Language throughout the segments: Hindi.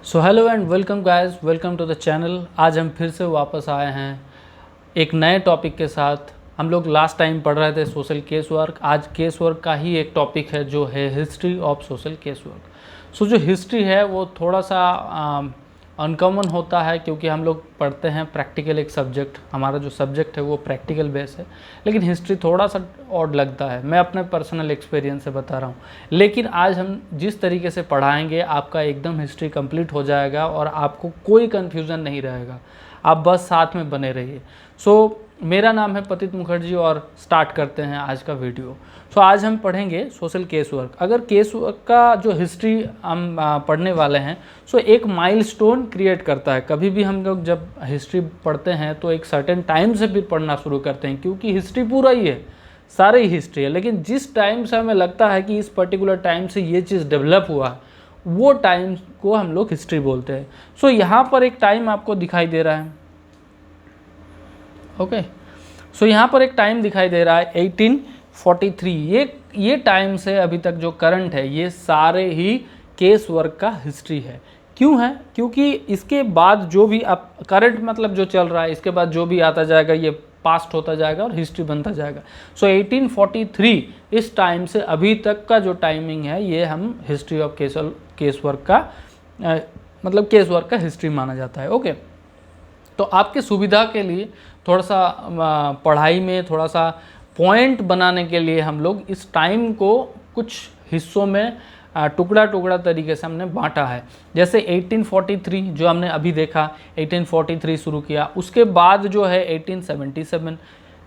So hello and welcome guys, welcome to the channel. आज हम फिर से वापस आए हैं एक नए टॉपिक के साथ। हम लोग लास्ट टाइम पढ़ रहे थे सोशल केस वर्क। आज केस वर्क का ही एक टॉपिक है जो है history of social case work. So जो हिस्ट्री है वो थोड़ा सा अनकॉमन होता है क्योंकि हम लोग पढ़ते हैं प्रैक्टिकल एक सब्जेक्ट। हमारा जो सब्जेक्ट है वो प्रैक्टिकल बेस है, लेकिन हिस्ट्री थोड़ा सा ऑड लगता है। मैं अपने पर्सनल एक्सपीरियंस से बता रहा हूँ। लेकिन आज हम जिस तरीके से पढ़ाएंगे आपका एकदम हिस्ट्री कंप्लीट हो जाएगा और आपको कोई कन्फ्यूज़न नहीं रहेगा। आप बस साथ में बने रहिए। सो मेरा नाम है पतित मुखर्जी और स्टार्ट करते हैं आज का वीडियो। सो आज हम पढ़ेंगे सोशल केस वर्क। अगर केस वर्क का जो हिस्ट्री हम पढ़ने वाले हैं, सो एक माइलस्टोन क्रिएट करता है। कभी भी हम लोग जब हिस्ट्री पढ़ते हैं तो एक सर्टेन टाइम से फिर पढ़ना शुरू करते हैं, क्योंकि हिस्ट्री पूरा ही है, सारे ही हिस्ट्री है। लेकिन जिस टाइम से हमें लगता है कि इस पर्टिकुलर टाइम से ये चीज़ डेवलप हुआ है, वो टाइम को हम लोग हिस्ट्री बोलते हैं। सो यहाँ पर एक टाइम आपको दिखाई दे रहा है। ओके, सो यहाँ पर एक टाइम दिखाई दे रहा है 1843। ये टाइम से अभी तक जो करंट है ये सारे ही केस वर्क का हिस्ट्री है। क्यों है? क्योंकि इसके बाद जो भी आप करंट मतलब जो चल रहा है, इसके बाद जो भी आता जाएगा ये पास्ट होता जाएगा और हिस्ट्री बनता जाएगा। सो 1843 इस टाइम से अभी तक का जो टाइमिंग है ये हम हिस्ट्री ऑफ केस वर्क का मतलब केस वर्क का हिस्ट्री माना जाता है। ओके, तो आपके सुविधा के लिए थोड़ा सा पढ़ाई में थोड़ा सा पॉइंट बनाने के लिए हम लोग इस टाइम को कुछ हिस्सों में टुकड़ा टुकड़ा तरीके से हमने बांटा है। जैसे 1843 जो हमने अभी देखा, 1843 शुरू किया, उसके बाद जो है 1877,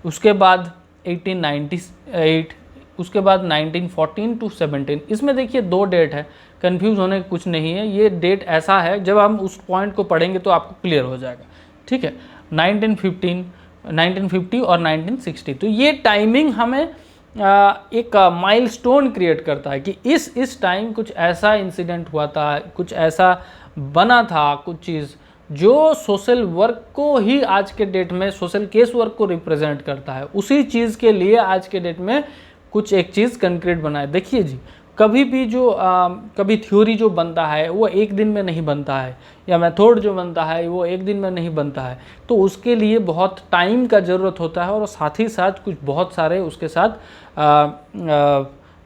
उसके बाद 1898, उसके बाद 1914 टू 17। इसमें देखिए 2 डेट है, कंफ्यूज होने की कुछ नहीं है। ये डेट ऐसा है, जब हम उस पॉइंट को पढ़ेंगे तो आपको क्लियर हो जाएगा। ठीक है, 1950 और 1960। तो ये टाइमिंग हमें एक माइलस्टोन क्रिएट करता है कि इस टाइम कुछ ऐसा इंसिडेंट हुआ था, कुछ ऐसा बना था, कुछ चीज़ जो सोशल वर्क को ही आज के डेट में, सोशल केस वर्क को रिप्रेजेंट करता है। उसी चीज़ के लिए आज के डेट में कुछ एक चीज़ कंक्रीट बना है। देखिए जी, कभी भी जो कभी थ्योरी जो बनता है वो एक दिन में नहीं बनता है, या मेथड जो बनता है वो एक दिन में नहीं बनता है। तो उसके लिए बहुत टाइम का ज़रूरत होता है और साथ ही साथ कुछ बहुत सारे उसके साथ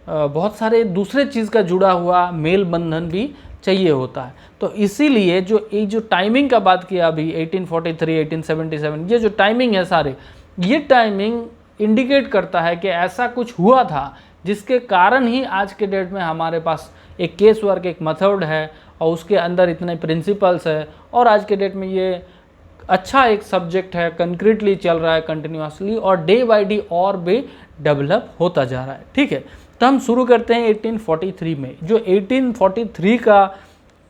बहुत सारे दूसरे चीज़ का जुड़ा हुआ मेल बंधन भी चाहिए होता है। तो इसीलिए जो टाइमिंग का बात किया अभी 1843, 1877, ये जो टाइमिंग है सारे, ये टाइमिंग इंडिकेट करता है कि ऐसा कुछ हुआ था जिसके कारण ही आज के डेट में हमारे पास एक केस वर्क, एक मेथड है और उसके अंदर इतने प्रिंसिपल्स है, और आज के डेट में ये अच्छा एक सब्जेक्ट है, कंक्रीटली चल रहा है कंटिन्यूसली, और डे बाय डे और भी डेवलप होता जा रहा है। ठीक है, तो हम शुरू करते हैं 1843 में। जो 1843 का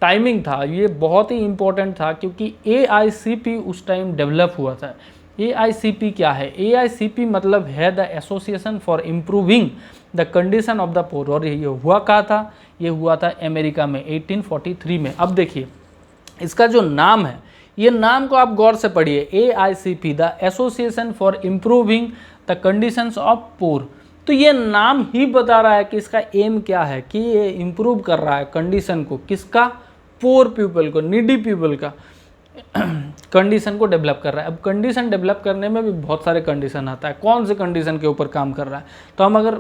टाइमिंग था ये बहुत ही इम्पोर्टेंट था, क्योंकि AICP उस टाइम डेवलप हुआ था। AICP क्या है? AICP मतलब है the association for improving the condition of the poor. और ये हुआ कहाँ था? ये हुआ था अमेरिका में 1843 में। अब देखिए इसका जो नाम है, ये नाम को आप गौर से पढ़िए, AICP the association for improving the conditions of pore. तो ये नाम ही बता रहा है कि इसका एम क्या है, कि ये इम्प्रूव कर रहा है कंडीशन को, किसका? पोर पीपल को, नीडी पीपल का कंडीशन को डेवलप कर रहा है। अब कंडीशन डेवलप करने में भी बहुत सारे कंडीशन आता है। कौन से कंडीशन के ऊपर काम कर रहा है? तो हम अगर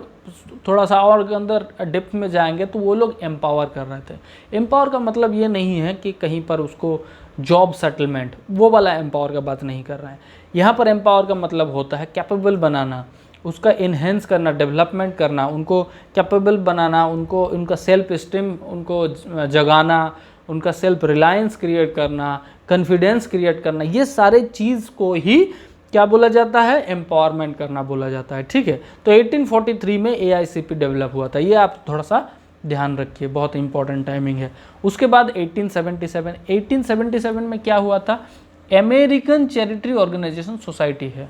थोड़ा सा और अंदर डेप्थ में जाएंगे तो वो लोग एम्पावर कर रहे थे। एम्पावर का मतलब ये नहीं है कि कहीं पर उसको जॉब सेटलमेंट, वो वाला एम्पावर का बात नहीं कर रहे हैं। यहाँ पर एम्पावर का मतलब होता है कैपेबल बनाना, उसका इन्हेंस करना, डेवलपमेंट करना, उनको कैपेबल बनाना, उनको उनका सेल्फ स्टीम उनको जगाना, उनका सेल्फ रिलायंस क्रिएट करना, कॉन्फिडेंस क्रिएट करना, ये सारे चीज़ को ही क्या बोला जाता है? एम्पावरमेंट करना बोला जाता है। ठीक है, तो 1843 में AICP डेवलप हुआ था, ये आप थोड़ा सा ध्यान रखिए, बहुत इंपॉर्टेंट टाइमिंग है। उसके बाद 1877 में क्या हुआ था? अमेरिकन चैरिटी ऑर्गेनाइजेशन सोसाइटी है,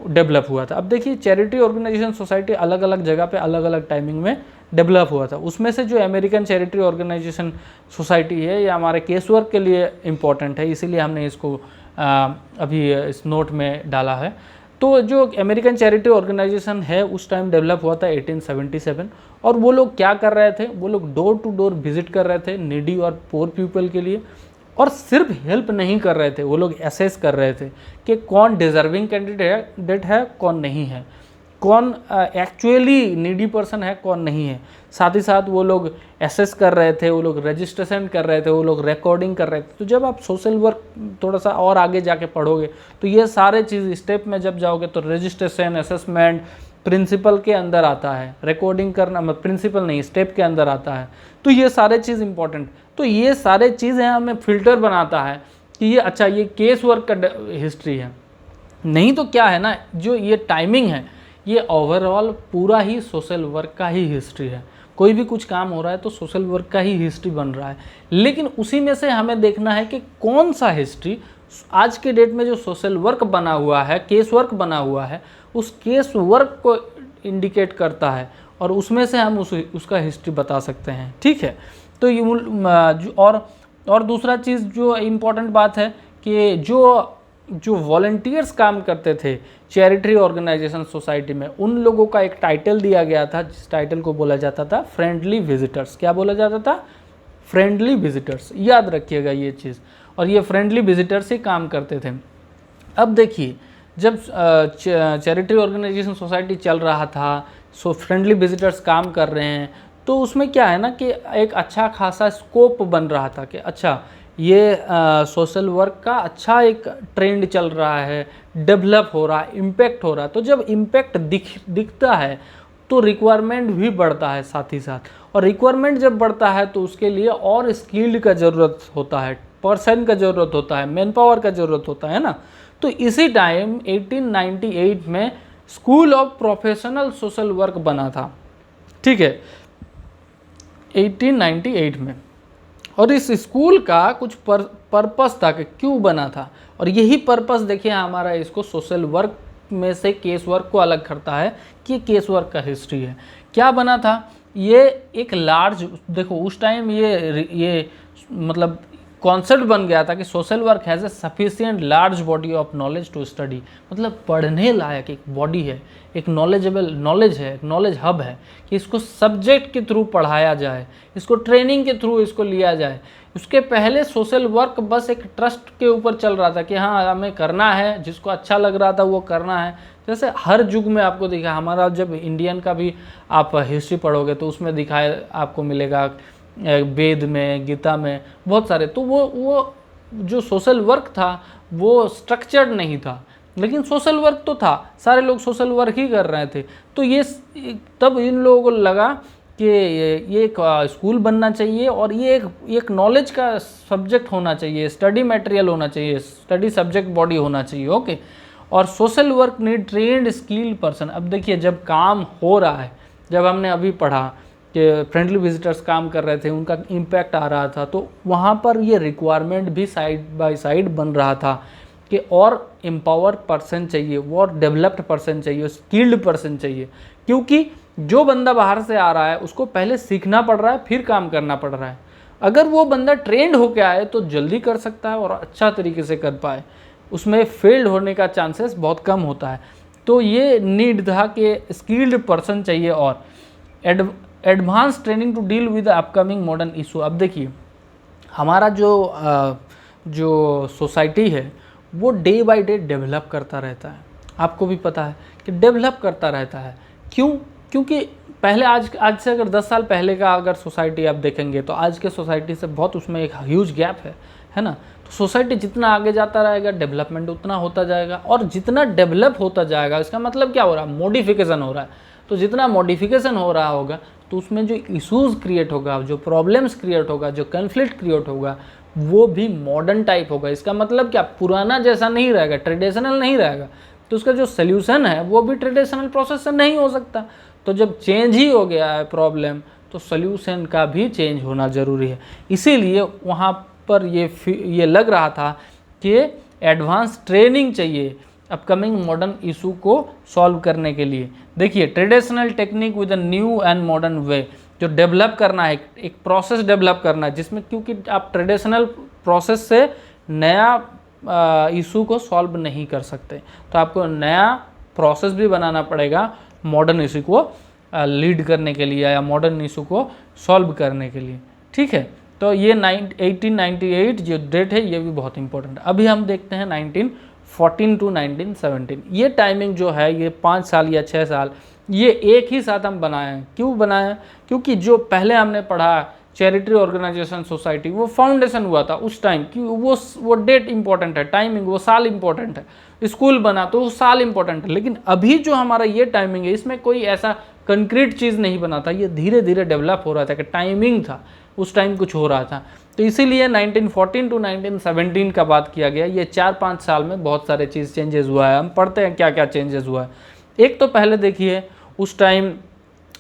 डेवलप हुआ था। अब देखिए चैरिटी ऑर्गेनाइजेशन सोसाइटी अलग अलग जगह पे अलग अलग टाइमिंग में डेवलप हुआ था। उसमें से जो अमेरिकन चैरिटी ऑर्गेनाइजेशन सोसाइटी है, ये हमारे केस वर्क के लिए इम्पॉर्टेंट है, इसीलिए हमने इसको अभी इस नोट में डाला है। तो जो अमेरिकन चैरिटी ऑर्गेनाइजेशन है उस टाइम डेवलप हुआ था 1877, और वो लोग क्या कर रहे थे? वो लोग डोर टू डोर विजिट कर रहे थे नीडी और पोर पीपल के लिए, और सिर्फ हेल्प नहीं कर रहे थे, वो लोग एसेस कर रहे थे कि कौन डिजर्विंग कैंडिडेट है, कौन नहीं है, कौन एक्चुअली नीडी पर्सन है, कौन नहीं है। साथ ही साथ वो लोग एसेस कर रहे थे, वो लोग रजिस्ट्रेशन कर रहे थे, वो लोग रिकॉर्डिंग कर रहे थे। तो जब आप सोशल वर्क थोड़ा सा और आगे जाके पढ़ोगे तो ये सारे चीज़ स्टेप में जब जाओगे तो रजिस्ट्रेशन, असेसमेंट प्रिंसिपल के अंदर आता है, रिकॉर्डिंग करना प्रिंसिपल नहीं, स्टेप के अंदर आता है। तो ये सारे चीज़ इंपॉर्टेंट, तो ये सारे चीज़ें हमें फिल्टर बनाता है कि ये अच्छा ये केस वर्क का हिस्ट्री है। नहीं तो क्या है ना, जो ये टाइमिंग है ये ओवरऑल पूरा ही सोशल वर्क का ही हिस्ट्री है। कोई भी कुछ काम हो रहा है तो सोशल वर्क का ही हिस्ट्री बन रहा है, लेकिन उसी में से हमें देखना है कि कौन सा हिस्ट्री आज के डेट में जो सोशल वर्क बना हुआ है, केस वर्क बना हुआ है, उस केस वर्क को इंडिकेट करता है और उसमें से हम उसका हिस्ट्री बता सकते हैं। ठीक है, तो ये और दूसरा चीज़ जो इम्पोर्टेंट बात है कि जो वॉलंटियर्स काम करते थे चैरिटी ऑर्गेनाइजेशन सोसाइटी में, उन लोगों का एक टाइटल दिया गया था, जिस टाइटल को बोला जाता था फ्रेंडली विजिटर्स। क्या बोला जाता था? Friendly visitors. याद रखिएगा ये चीज़, और ये फ्रेंडली विजिटर्स ही काम करते थे। अब देखिए, जब चैरिटी ऑर्गेनाइजेशन सोसाइटी चल रहा था, सो फ्रेंडली विजिटर्स काम कर रहे हैं, तो उसमें क्या है ना कि एक अच्छा खासा स्कोप बन रहा था कि अच्छा ये सोशल वर्क का अच्छा एक ट्रेंड चल रहा है, डेवलप हो रहा है, इम्पैक्ट हो रहा है। तो जब इम्पैक्ट दिखता है तो रिक्वायरमेंट भी बढ़ता है साथ ही साथ, और रिक्वायरमेंट जब बढ़ता है तो उसके लिए और स्किल्ड का ज़रूरत होता है, पर्सन का ज़रूरत होता है, मैन पावर का ज़रूरत होता है ना। तो इसी टाइम 1898 में school of professional social work बना था। ठीक है, 1898 में, और इस स्कूल का कुछ पर्पस था कि क्यों बना था, और यही पर्पस देखिए हमारा इसको सोशल वर्क में से केस वर्क को अलग करता है कि केस वर्क का हिस्ट्री है। क्या बना था? ये एक लार्ज, देखो उस टाइम ये मतलब कॉन्सेप्ट बन गया था कि social work has a sufficient large body of knowledge to study, मतलब पढ़ने लायक एक बॉडी है, एक नॉलेजेबल नॉलेज है, एक नॉलेज हब है कि इसको सब्जेक्ट के थ्रू पढ़ाया जाए, इसको ट्रेनिंग के थ्रू इसको लिया जाए। उसके पहले सोशल वर्क बस एक ट्रस्ट के ऊपर चल रहा था कि हाँ हमें करना है, जिसको अच्छा लग रहा था वो करना है। जैसे हर युग में आपको दिखा, हमारा जब इंडियन का भी आप हिस्ट्री पढ़ोगे तो उसमें दिखाया आपको मिलेगा, वेद में, गीता में, बहुत सारे। तो वो जो सोशल वर्क था वो स्ट्रक्चर्ड नहीं था, लेकिन सोशल वर्क तो था, सारे लोग सोशल वर्क ही कर रहे थे। तो ये तब इन लोगों को लगा कि ये एक स्कूल बनना चाहिए और ये एक नॉलेज का सब्जेक्ट होना चाहिए, स्टडी मटेरियल होना चाहिए, स्टडी सब्जेक्ट बॉडी होना चाहिए। ओके, और social work need trend skill person. अब देखिए, जब काम हो रहा है, जब हमने अभी पढ़ा कि फ्रेंडली विजिटर्स काम कर रहे थे, उनका इम्पैक्ट आ रहा था, तो वहाँ पर ये रिक्वायरमेंट भी साइड बाय साइड बन रहा था कि और एम्पावर पर्सन चाहिए, और डेवलप्ड पर्सन चाहिए, स्किल्ड पर्सन चाहिए। क्योंकि जो बंदा बाहर से आ रहा है उसको पहले सीखना पड़ रहा है, फिर काम करना पड़ रहा है। अगर वो बंदा ट्रेंड होकर आए तो जल्दी कर सकता है और अच्छा तरीके से कर पाए, उसमें फेल्ड होने का चांसेस बहुत कम होता है। तो ये नीड था कि स्किल्ड पर्सन चाहिए और advance training to deal with upcoming modern issue. अब देखिए, हमारा जो सोसाइटी है वो डे बाय डे डेवलप करता रहता है, आपको भी पता है कि डेवलप करता रहता है। क्यों? क्योंकि पहले आज से अगर 10 साल पहले का अगर सोसाइटी आप देखेंगे तो आज के सोसाइटी से बहुत उसमें एक ह्यूज गैप है ना। तो सोसाइटी जितना आगे जाता रहेगा, डेवलपमेंट उतना होता जाएगा, और जितना डेवलप होता जाएगा इसका मतलब क्या हो रहा है? मॉडिफिकेशन हो रहा है। तो जितना मॉडिफिकेशन हो रहा होगा तो उसमें जो इश्यूज़ क्रिएट होगा, जो प्रॉब्लम्स क्रिएट होगा, जो कन्फ्लिक्ट क्रिएट होगा, वो भी मॉडर्न टाइप होगा। इसका मतलब क्या? पुराना जैसा नहीं रहेगा, ट्रेडिशनल नहीं रहेगा। तो उसका जो सल्यूशन है वो भी ट्रेडिशनल प्रोसेस से नहीं हो सकता। तो जब चेंज ही हो गया है प्रॉब्लम, तो सल्यूशन का भी चेंज होना ज़रूरी है। इसीलिए वहाँ पर ये लग रहा था कि एडवांस ट्रेनिंग चाहिए अपकमिंग मॉडर्न इशू को सॉल्व करने के लिए। देखिए, traditional technique with a new and modern way, जो डेवलप करना है, एक प्रोसेस डेवलप करना है, जिसमें क्योंकि आप ट्रेडिशनल प्रोसेस से नया इशू को सॉल्व नहीं कर सकते, तो आपको नया प्रोसेस भी बनाना पड़ेगा मॉडर्न इशू को लीड करने के लिए या मॉडर्न इशू को सॉल्व करने के लिए। ठीक है, तो ये 1898 जो डेट है ये भी बहुत इंपॉर्टेंट है। अभी हम देखते हैं 1914 टू 1917, ये टाइमिंग जो है ये 5 साल या 6 साल ये एक ही साथ हम बनाए हैं। क्यों बनाए हैं? क्योंकि जो पहले हमने पढ़ा चैरिटी ऑर्गेनाइजेशन सोसाइटी, वो फाउंडेशन हुआ था उस टाइम कि वो डेट इंपॉर्टेंट है, टाइमिंग वो साल इंपॉर्टेंट है, स्कूल बना तो वो साल इंपॉर्टेंट है। लेकिन अभी जो हमारा ये टाइमिंग है इसमें कोई ऐसा कंक्रीट चीज़ नहीं बना था, ये धीरे धीरे डेवलप हो रहा था कि टाइमिंग था उस टाइम कुछ हो रहा था। तो इसीलिए 1914 टू 1917 का बात किया गया। ये 4-5 साल में बहुत सारे चीज़ चेंजेस हुआ है। हम पढ़ते हैं क्या क्या चेंजेस हुआ है। एक तो पहले देखिए उस टाइम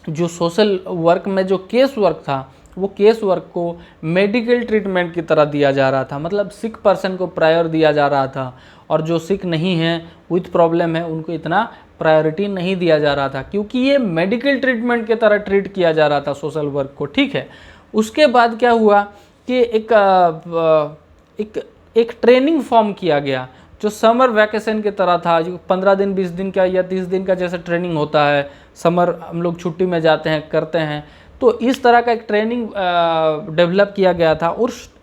जो सोशल वर्क में जो केस वर्क था वो केस वर्क को मेडिकल ट्रीटमेंट की तरह दिया जा रहा था, मतलब सिक पर्सन को प्रायर दिया जा रहा था, और जो सिक नहीं है विथ प्रॉब्लम है उनको इतना प्रायोरिटी नहीं दिया जा रहा था, क्योंकि ये मेडिकल ट्रीटमेंट की तरह ट्रीट किया जा रहा था सोशल वर्क को। ठीक है, उसके बाद क्या हुआ कि एक ट्रेनिंग फॉर्म किया गया जो समर वैकेशन की तरह था, जो 15 दिन 20 दिन का या 30 दिन का जैसे ट्रेनिंग होता है, समर हम लोग छुट्टी में जाते हैं करते हैं, तो इस तरह का एक ट्रेनिंग डेवलप किया गया था।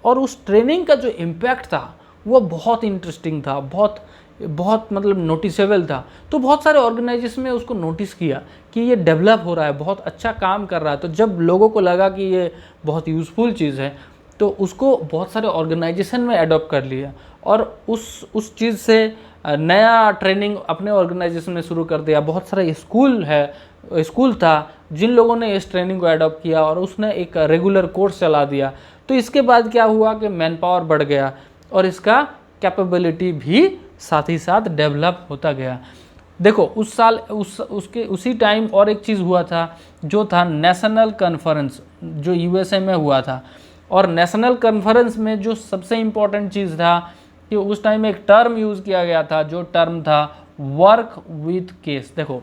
और उस ट्रेनिंग का जो इम्पैक्ट था वो बहुत इंटरेस्टिंग था, बहुत मतलब नोटिसेबल था। तो बहुत सारे ऑर्गेनाइजेशन ने उसको नोटिस किया कि ये डेवलप हो रहा है, बहुत अच्छा काम कर रहा है। तो जब लोगों को लगा कि ये बहुत यूज़फुल चीज़ है तो उसको बहुत सारे ऑर्गेनाइजेशन में अडॉप्ट कर लिया, और उस चीज़ से नया ट्रेनिंग अपने ऑर्गेनाइजेशन में शुरू कर दिया। बहुत सारे स्कूल था जिन लोगों ने इस ट्रेनिंग को अडॉप्ट किया और उसने एक रेगुलर कोर्स चला दिया। तो इसके बाद क्या हुआ कि मैन पावर बढ़ गया और इसका कैपेबिलिटी भी साथ ही साथ डेवलप होता गया। देखो उस साल उसी टाइम और एक चीज़ हुआ था जो था नेशनल कॉन्फ्रेंस, जो यूएसए में हुआ था। और नेशनल कॉन्फ्रेंस में जो सबसे इम्पोर्टेंट चीज़ था कि उस टाइम एक टर्म यूज़ किया गया था, जो टर्म था वर्क विथ केस। देखो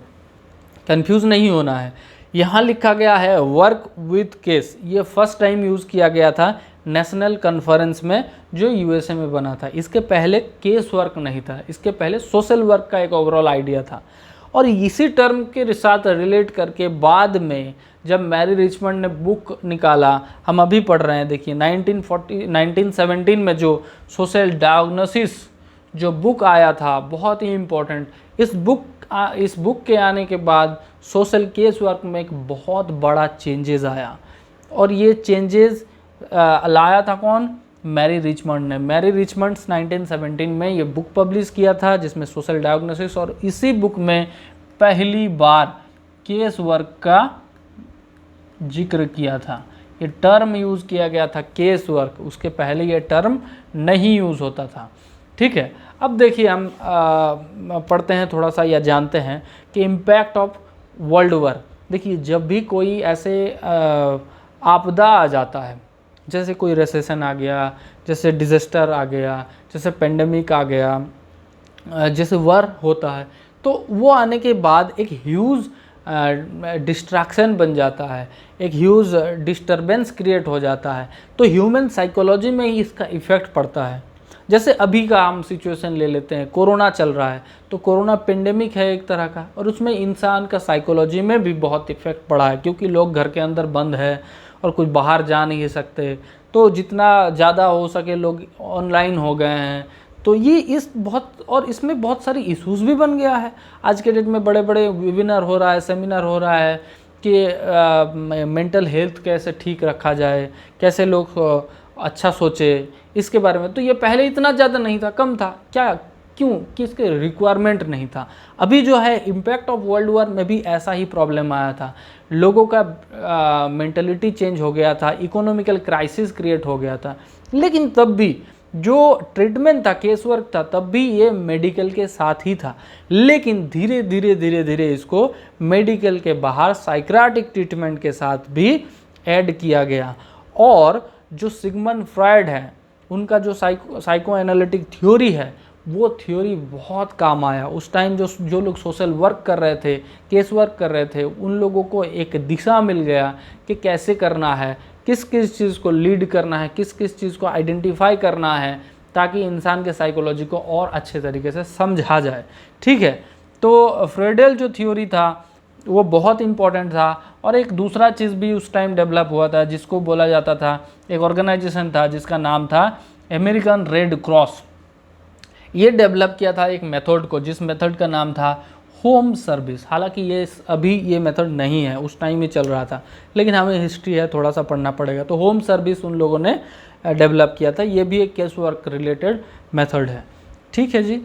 कंफ्यूज नहीं होना है, यहाँ लिखा गया है वर्क विथ केस, ये फर्स्ट टाइम यूज़ किया गया था नेशनल कॉन्फ्रेंस में जो यूएसए में बना था। इसके पहले केस वर्क नहीं था, इसके पहले सोशल वर्क का एक ओवरऑल आइडिया था। और इसी टर्म के साथ रिलेट करके बाद में जब मैरी रिचमंड ने बुक निकाला, हम अभी पढ़ रहे हैं, देखिए 1917 में जो सोशल डायग्नोसिस जो बुक आया था, बहुत ही इम्पोर्टेंट। इस बुक के आने के बाद सोशल केस वर्क में एक बहुत बड़ा चेंजेस आया, और ये चेंजेस लाया था कौन? मैरी रिचमंड ने। मैरी रिचमंड 1917 में ये बुक पब्लिश किया था जिसमें सोशल डायग्नोसिस, और इसी बुक में पहली बार केस वर्क का जिक्र किया था। ये टर्म यूज़ किया गया था केस वर्क, उसके पहले ये टर्म नहीं यूज़ होता था। ठीक है, अब देखिए हम पढ़ते हैं थोड़ा सा या जानते हैं कि इम्पैक्ट ऑफ वर्ल्ड वॉर। देखिए जब भी कोई ऐसे आपदा आ जाता है, जैसे कोई रिसेशन आ गया, जैसे डिज़ास्टर आ गया, जैसे पेंडेमिक आ गया, जैसे वॉर होता है, तो वो आने के बाद एक ह्यूज डिस्ट्रैक्शन बन जाता है, एक ह्यूज डिस्टर्बेंस क्रिएट हो जाता है। तो ह्यूमन साइकोलॉजी में ही इसका इफ़ेक्ट पड़ता है। जैसे अभी का हम सिचुएशन ले लेते हैं, कोरोना चल रहा है, तो कोरोना पेंडेमिक है एक तरह का, और उसमें इंसान का साइकोलॉजी में भी बहुत इफ़ेक्ट पड़ा है, क्योंकि लोग घर के अंदर बंद है और कुछ बाहर जा नहीं सकते, तो जितना ज़्यादा हो सके लोग ऑनलाइन हो गए हैं। तो ये इसमें बहुत सारी इश्यूज भी बन गया है। आज के डेट में बड़े बड़े वेबिनार हो रहा है, सेमिनार हो रहा है कि मेंटल हेल्थ कैसे ठीक रखा जाए, कैसे लोग अच्छा सोचे, इसके बारे में। तो ये पहले इतना ज़्यादा नहीं था, कम था। क्यों? कि इसके रिक्वायरमेंट नहीं था। अभी जो है इम्पैक्ट ऑफ वर्ल्ड वॉर में भी ऐसा ही प्रॉब्लम आया था, लोगों का मेंटलिटी चेंज हो गया था, इकोनॉमिकल क्राइसिस क्रिएट हो गया था। लेकिन तब भी जो ट्रीटमेंट था, केस वर्क था, तब भी ये मेडिकल के साथ ही था। लेकिन धीरे धीरे इसको मेडिकल के बाहर साइक्राटिक ट्रीटमेंट के साथ भी ऐड किया गया। और जो सिगमंड फ्रॉयड है, उनका जो साइको एनालिटिक थ्योरी है, वो थ्योरी बहुत काम आया। उस टाइम जो लोग सोशल वर्क कर रहे थे, केस वर्क कर रहे थे, उन लोगों को एक दिशा मिल गया कि कैसे करना है, किस किस चीज़ को लीड करना है, किस किस चीज़ को आइडेंटिफाई करना है, ताकि इंसान के साइकोलॉजी को और अच्छे तरीके से समझा जाए। ठीक है, तो फ्रॉयडल जो थ्योरी था वो बहुत इम्पोर्टेंट था। और एक दूसरा चीज़ भी उस टाइम डेवलप हुआ था जिसको बोला जाता था, एक ऑर्गेनाइजेशन था जिसका नाम था अमेरिकन रेड क्रॉस। ये डेवलप किया था एक मेथड को, जिस मेथड का नाम था होम सर्विस। हालांकि ये अभी ये मेथड नहीं है, उस टाइम ही चल रहा था, लेकिन हमें हिस्ट्री है थोड़ा सा पढ़ना पड़ेगा। तो होम सर्विस उन लोगों ने डेवलप किया था। ये भी एक केस वर्क रिलेटेड मेथड है। ठीक है जी।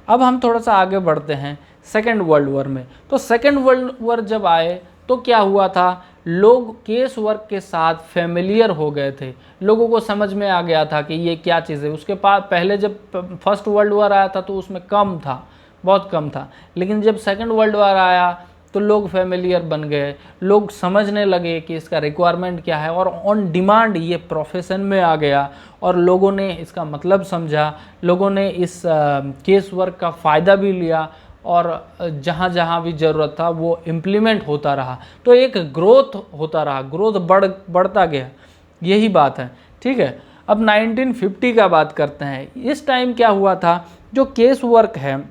अब हम थोड़ा सा आगे बढ़ते हैं सेकेंड वर्ल्ड वॉर में। तो सेकेंड वर्ल्ड वॉर जब आए तो क्या हुआ था, लोग केस वर्क के साथ फेमिलियर हो गए थे, लोगों को समझ में आ गया था कि ये क्या चीज़ है। उसके बाद पहले जब फर्स्ट वर्ल्ड वॉर आया था तो उसमें कम था, बहुत कम था, लेकिन जब सेकेंड वर्ल्ड वॉर आया तो लोग फेमिलियर बन गए, लोग समझने लगे कि इसका रिक्वायरमेंट क्या है, और ऑन डिमांड ये प्रोफेशन में आ गया और लोगों ने इसका मतलब समझा, लोगों ने इस केस वर्क का फ़ायदा भी लिया और जहाँ जहाँ भी ज़रूरत था वो इम्प्लीमेंट होता रहा। तो एक ग्रोथ होता रहा, ग्रोथ बढ़ता गया, यही बात है। ठीक है। अब 1950 का बात करते हैं। इस टाइम क्या हुआ था, जो केस वर्क है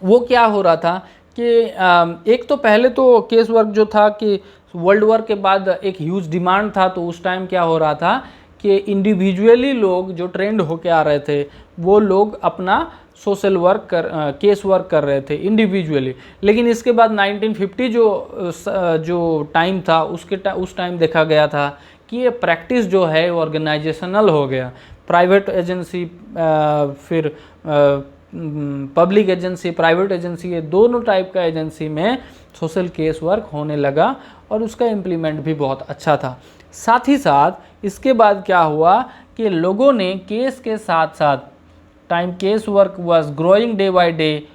वो क्या हो रहा था कि एक तो पहले तो केस वर्क जो था कि वर्ल्ड वॉर के बाद एक ह्यूज डिमांड था, तो उस टाइम क्या हो रहा था कि इंडिविजुअली लोग जो ट्रेंड होके आ रहे थे वो लोग अपना सोशल वर्क केस वर्क कर रहे थे इंडिविजुअली। लेकिन इसके बाद 1950 जो टाइम था उस टाइम देखा गया था कि ये प्रैक्टिस जो है ऑर्गेनाइजेशनल हो गया। प्राइवेट एजेंसी फिर पब्लिक एजेंसी, प्राइवेट एजेंसी, ये दोनों टाइप का एजेंसी में सोशल केस वर्क होने लगा और उसका इम्प्लीमेंट भी बहुत अच्छा था। साथ ही साथ इसके बाद क्या हुआ कि लोगों ने केस के साथ साथ time case work was growing day by day,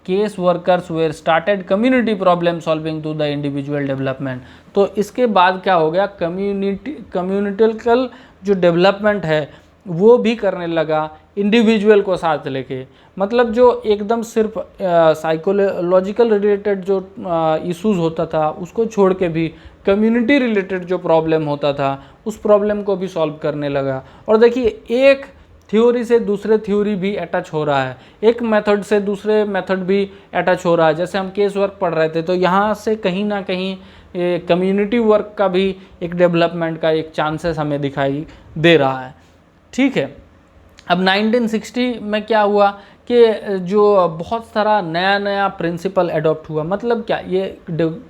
case workers were started community problem solving to the individual development. तो इसके बाद क्या हो गया, कम्युनिटिकल जो डेवलपमेंट है वो भी करने लगा इंडिविजुअल को साथ लेके। मतलब जो एकदम सिर्फ साइकोलॉजिकल रिलेटेड जो इश्यूज होता था उसको छोड़ के भी कम्युनिटी रिलेटेड जो प्रॉब्लम होता था उस प्रॉब्लम को भी सॉल्व करने लगा। और देखिए, एक थ्योरी से दूसरे थ्योरी भी अटैच हो रहा है, एक मेथड से दूसरे मेथड भी अटैच हो रहा है। जैसे हम केस वर्क पढ़ रहे थे तो यहाँ से कहीं ना कहीं कम्युनिटी वर्क का भी एक डेवलपमेंट का एक चांसेस हमें दिखाई दे रहा है। ठीक है। अब 1960 में क्या हुआ कि जो बहुत सारा नया नया प्रिंसिपल एडॉप्ट हुआ। मतलब क्या, ये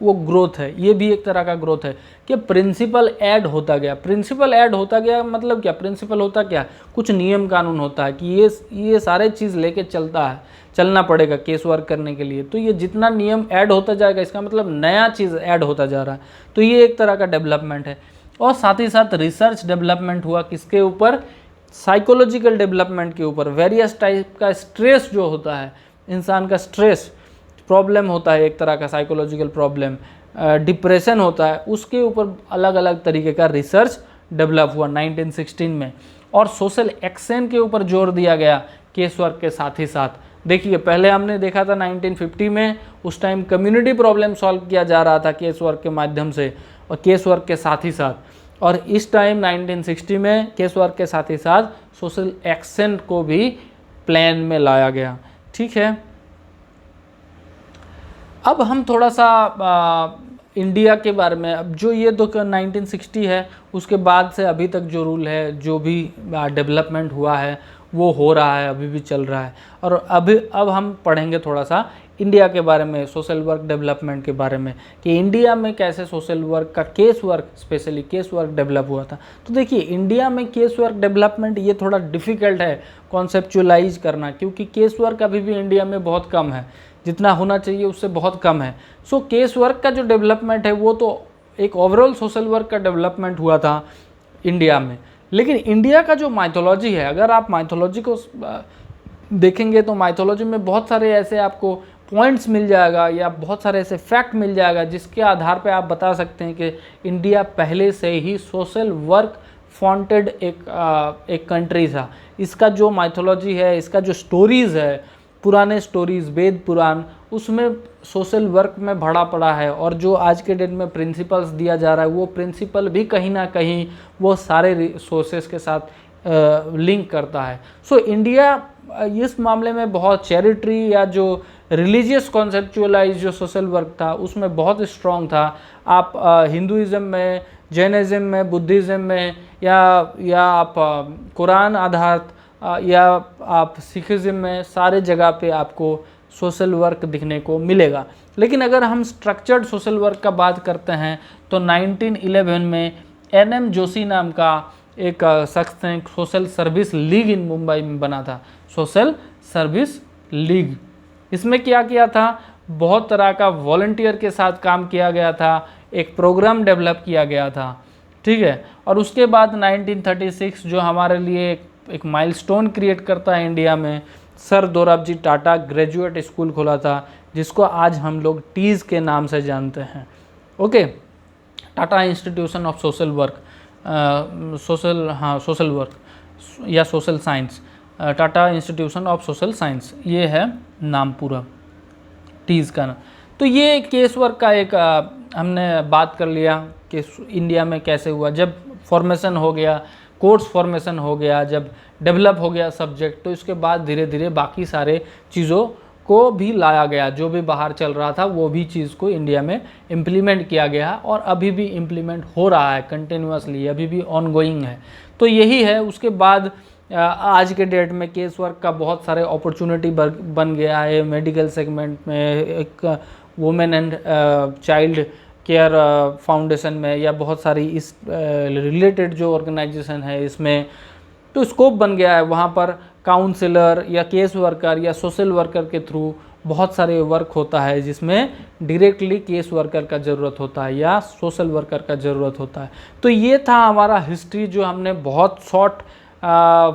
वो ग्रोथ है, ये भी एक तरह का ग्रोथ है कि प्रिंसिपल ऐड होता गया। प्रिंसिपल ऐड होता गया मतलब क्या, प्रिंसिपल होता क्या, कुछ नियम कानून होता है कि ये सारे चीज़ लेके चलना पड़ेगा केस वर्क करने के लिए। तो ये जितना नियम ऐड होता जाएगा इसका मतलब नया चीज़ ऐड होता जा रहा है। तो ये एक तरह का डेवलपमेंट है। और साथ ही साथ रिसर्च डेवलपमेंट हुआ, किसके ऊपर, साइकोलॉजिकल डेवलपमेंट के ऊपर। वेरियस टाइप का स्ट्रेस जो होता है, इंसान का स्ट्रेस प्रॉब्लम होता है, एक तरह का साइकोलॉजिकल प्रॉब्लम, डिप्रेशन होता है, उसके ऊपर अलग अलग तरीके का रिसर्च डेवलप हुआ 1916 में। और सोशल एक्शन के ऊपर जोर दिया गया केस वर्क के साथ ही साथ। देखिए, पहले हमने देखा था 1950 में, उस टाइम कम्युनिटी प्रॉब्लम सॉल्व किया जा रहा था केस वर्क के माध्यम से और केस वर्क के साथ ही साथ। और इस टाइम 1960 में केस वर्क के साथ ही साथ सोशल एक्शन को भी प्लान में लाया गया। ठीक है। अब हम थोड़ा सा इंडिया के बारे में, अब जो ये तो 1960 है, उसके बाद से अभी तक जो रूल है, जो भी डेवलपमेंट हुआ है वो हो रहा है, अभी भी चल रहा है। और अब हम पढ़ेंगे थोड़ा सा इंडिया के बारे में, सोशल वर्क डेवलपमेंट के बारे में, कि इंडिया में कैसे सोशल वर्क का case work, specially case work develop हुआ था। तो देखिए, इंडिया में केस वर्क डेवलपमेंट ये थोड़ा डिफ़िकल्ट है कॉन्सेप्चुअलाइज करना, क्योंकि केस वर्क अभी भी इंडिया में बहुत कम है, जितना होना चाहिए उससे बहुत कम है। सो केस वर्क का जो डेवलपमेंट है वो तो एक ओवरऑल सोशल वर्क का डेवलपमेंट हुआ था इंडिया में। लेकिन इंडिया का जो माइथोलॉजी है, अगर आप माइथोलॉजी को देखेंगे तो माइथोलॉजी में बहुत सारे ऐसे आपको पॉइंट्स मिल जाएगा या बहुत सारे ऐसे फैक्ट मिल जाएगा जिसके आधार पे आप बता सकते हैं कि इंडिया पहले से ही सोशल वर्क फॉन्टेड एक कंट्री था। इसका जो माइथोलॉजी है, इसका जो स्टोरीज़ है, पुराने स्टोरीज़, वेद पुराण, उसमें सोशल वर्क में भरा पड़ा है। और जो आज के डेट में प्रिंसिपल्स दिया जा रहा है वो प्रिंसिपल भी कहीं ना कहीं वो सारे सोर्सेस के साथ लिंक करता है। सो इंडिया इस मामले में बहुत चैरिटी या जो रिलीजियस कॉन्सेप्चुअलाइज जो सोशल वर्क था उसमें बहुत स्ट्रॉन्ग था। आप हिंदुइज़्म में, जैनिज़्म में, बुद्धिज़्म में, या आप कुरान आधारित या आप सिखिज़्म में, सारे जगह पे आपको सोशल वर्क दिखने को मिलेगा। लेकिन अगर हम स्ट्रक्चर्ड सोशल वर्क का बात करते हैं तो 1911 में NM जोशी नाम का एक शख्स ने सोशल सर्विस लीग इन मुंबई में बना था, सोशल सर्विस लीग। इसमें क्या किया था, बहुत तरह का वॉलंटियर के साथ काम किया गया था, एक प्रोग्राम डेवलप किया गया था, ठीक है। और उसके बाद 1936 जो हमारे लिए एक माइलस्टोन क्रिएट करता है इंडिया में, sir Dorabji Tata graduate school खोला था, जिसको आज हम लोग टीज़ के नाम से जानते हैं। Okay, Tata institution of social work, social work या social science, Tata institution of social science, ये है नाम पूरा टीज़ का ना। तो ये केस वर्क का एक हमने बात कर लिया कि इंडिया में कैसे हुआ, जब फॉर्मेशन हो गया, कोर्स फॉर्मेशन हो गया, जब डेवलप हो गया सब्जेक्ट, तो इसके बाद धीरे धीरे बाकी सारे चीज़ों को भी लाया गया, जो भी बाहर चल रहा था वो भी चीज़ को इंडिया में इम्प्लीमेंट किया गया और अभी भी इम्प्लीमेंट हो रहा है कंटिन्यूसली, अभी भी ऑनगोइंग है। तो यही है। उसके बाद आज के डेट में केस वर्क का बहुत सारे अपॉर्चुनिटी बन गया है मेडिकल सेगमेंट में, एक women and child care foundation में, या बहुत सारी इस रिलेटेड जो ऑर्गेनाइजेशन है इसमें, तो स्कोप बन गया है। वहाँ पर काउंसलर या केस वर्कर या सोशल वर्कर के थ्रू बहुत सारे वर्क होता है जिसमें डायरेक्टली केस वर्कर का ज़रूरत होता है या सोशल वर्कर का ज़रूरत होता है। तो ये था हमारा हिस्ट्री, जो हमने बहुत शॉर्ट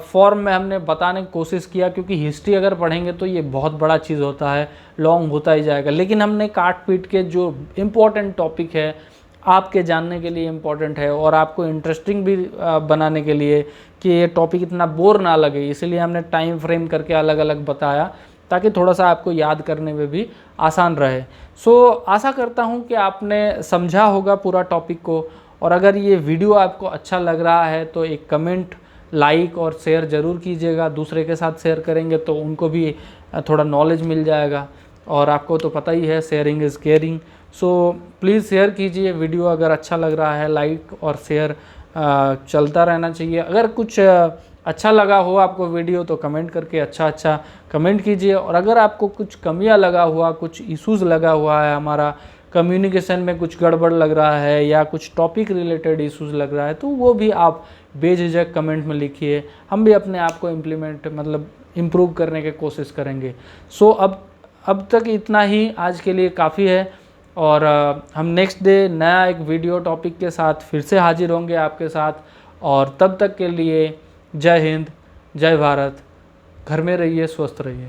फॉर्म में हमने बताने की कोशिश किया, क्योंकि हिस्ट्री अगर पढ़ेंगे तो ये बहुत बड़ा चीज़ होता है, लॉन्ग होता ही जाएगा। लेकिन हमने काट पीट के जो इम्पोर्टेंट टॉपिक है, आपके जानने के लिए इम्पोर्टेंट है और आपको इंटरेस्टिंग भी बनाने के लिए कि ये टॉपिक इतना बोर ना लगे, इसलिए हमने टाइम फ्रेम करके अलग अलग बताया, ताकि थोड़ा सा आपको याद करने में भी आसान रहे। सो आशा करता हूँ कि आपने समझा होगा पूरा टॉपिक को, और अगर ये वीडियो आपको अच्छा लग रहा है तो एक कमेंट, लाइक और शेयर ज़रूर कीजिएगा। दूसरे के साथ शेयर करेंगे तो उनको भी थोड़ा नॉलेज मिल जाएगा, और आपको तो पता ही है sharing is caring. So please share कीजिए वीडियो, अगर अच्छा लग रहा है लाइक और शेयर चलता रहना चाहिए। अगर कुछ अच्छा लगा हो आपको वीडियो तो कमेंट करके अच्छा कमेंट कीजिए, और अगर आपको कुछ कमियां लगा हुआ, कुछ इश्यूज़ लगा हुआ है, हमारा कम्युनिकेशन में कुछ गड़बड़ लग रहा है या कुछ टॉपिक रिलेटेड इश्यूज़ लग रहा है, तो वो भी आप बेझिझक कमेंट में लिखिए, हम भी अपने आप को इम्प्रूव करने की कोशिश करेंगे। सो अब तक इतना ही आज के लिए काफ़ी है, और हम नेक्स्ट डे नया एक वीडियो टॉपिक के साथ फिर से हाजिर होंगे आपके साथ, और तब तक के लिए जय हिंद, जय भारत, घर में रहिए, स्वस्थ रहिए।